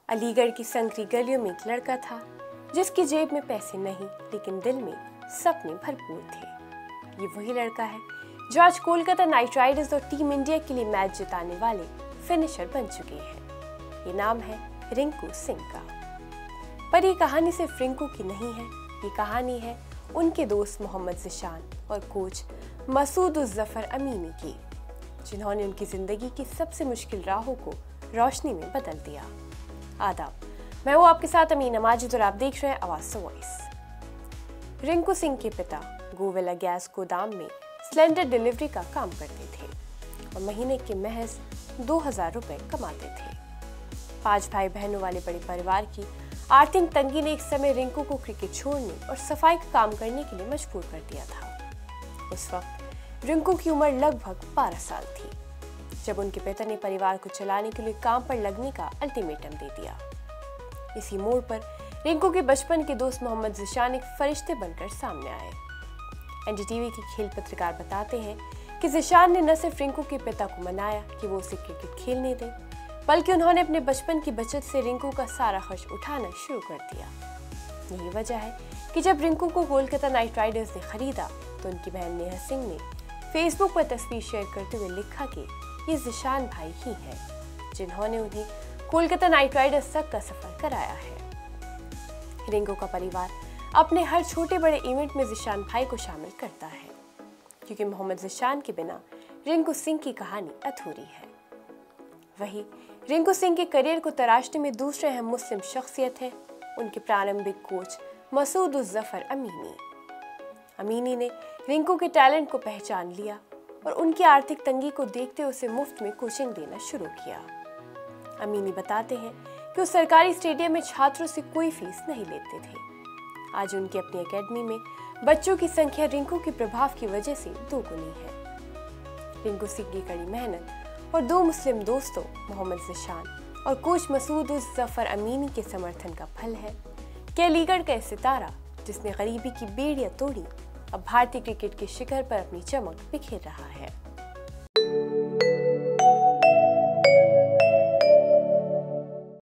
अलीगढ़ की संकरी गलियों में एक लड़का था जिसकी जेब में पैसे नहीं लेकिन दिल में सपने भरपूर थे। ये वही लड़का है जो आज कोलकाता नाइट राइडर्स और टीम इंडिया के लिए मैच जिताने वाले फिनिशर बन चुके हैं। ये नाम है रिंकू सिंह का। पर ये कहानी सिर्फ रिंकू की नहीं है, ये कहानी है उनके दोस्त मोहम्मद ज़िशान और कोच मसूद उज़ ज़फ़र अमीनी की, जिन्होंने उनकी ज़िंदगी की सबसे मुश्किल राहों को रोशनी में बदल दिया। आदाब, मैं हूँ आपके साथ अमीना माजिद और आप देख रहे हैं आवाज़ वॉइस। रिंकू सिंह के पिता गोविला गैस गोदाम में सिलेंडर डिलीवरी का काम करते थे और महीने के महज 2000 रुपए कमाते थे। 5 भाई बहनों वाले बड़े परिवार की आर्थिक तंगी ने एक समय रिंकू को क्रिकेट छोड़ने और सफाई का काम करने के लिए मजबूर कर दिया था। उस वक्त रिंकू की उम्र लगभग 12 साल थी जब उनके पिता ने परिवार को चलाने के लिए काम पर लगने का अल्टीमेटम दे दिया। इसी मोड़ पर रिंकू के बचपन के दोस्त मोहम्मद ज़िशान एक फरिश्ते बनकर सामने आए। एनडीटीवी के खेल पत्रकार बताते हैं कि ज़िशान ने न सिर्फ रिंकू के पिता को मनाया कि वो उसे क्रिकेट खेलने दें, बल्कि उन्होंने अपने बचपन की बचत से रिंकू का सारा खर्च उठाना शुरू कर दिया। यही वजह है कि जब रिंकू को कोलकाता नाइट राइडर्स ने खरीदा तो उनकी बहन नेहा सिंह ने फेसबुक पर तस्वीर शेयर करते हुए लिखा कि ये ज़िशान भाई ही हैं जिन्होंने उन्हें कोलकाता नाइट राइडर्स तक का सफर कराया है। रिंकू का परिवार अपने हर छोटे बड़े इवेंट में ज़िशान भाई को शामिल करता है, क्योंकि मोहम्मद ज़िशान के बिना रिंकू सिंह की कहानी अधूरी है। वही रिंकू सिंह के करियर को तराशने में दूसरे अहम मुस्लिम शख्सियत है उनके प्रारंभिक कोच मसूद उज़ ज़फ़र अमीनी। अमीनी ने रिंकू के टैलेंट को पहचान लिया और उनकी आर्थिक तंगी को देखते उसे मुफ्त में कोचिंग देना शुरू किया। अमीनी बताते हैं कि वो सरकारी स्टेडियम में छात्रों से कोई फीस नहीं लेते थे। आज उनकी अपनी एकेडमी में बच्चों की संख्या रिंकू के प्रभाव की वजह से दोगुनी है। रिंकू सिंह की कड़ी मेहनत और 2 मुस्लिम दोस्तों मोहम्मद ज़िशान और कोच मसूद उज़ ज़फ़र अमीनी के समर्थन का फल है कि अलीगढ़ का सितारा जिसने गरीबी की बेड़ियां तोड़ी अब भारतीय क्रिकेट के शिखर पर अपनी चमक बिखेर रहा है।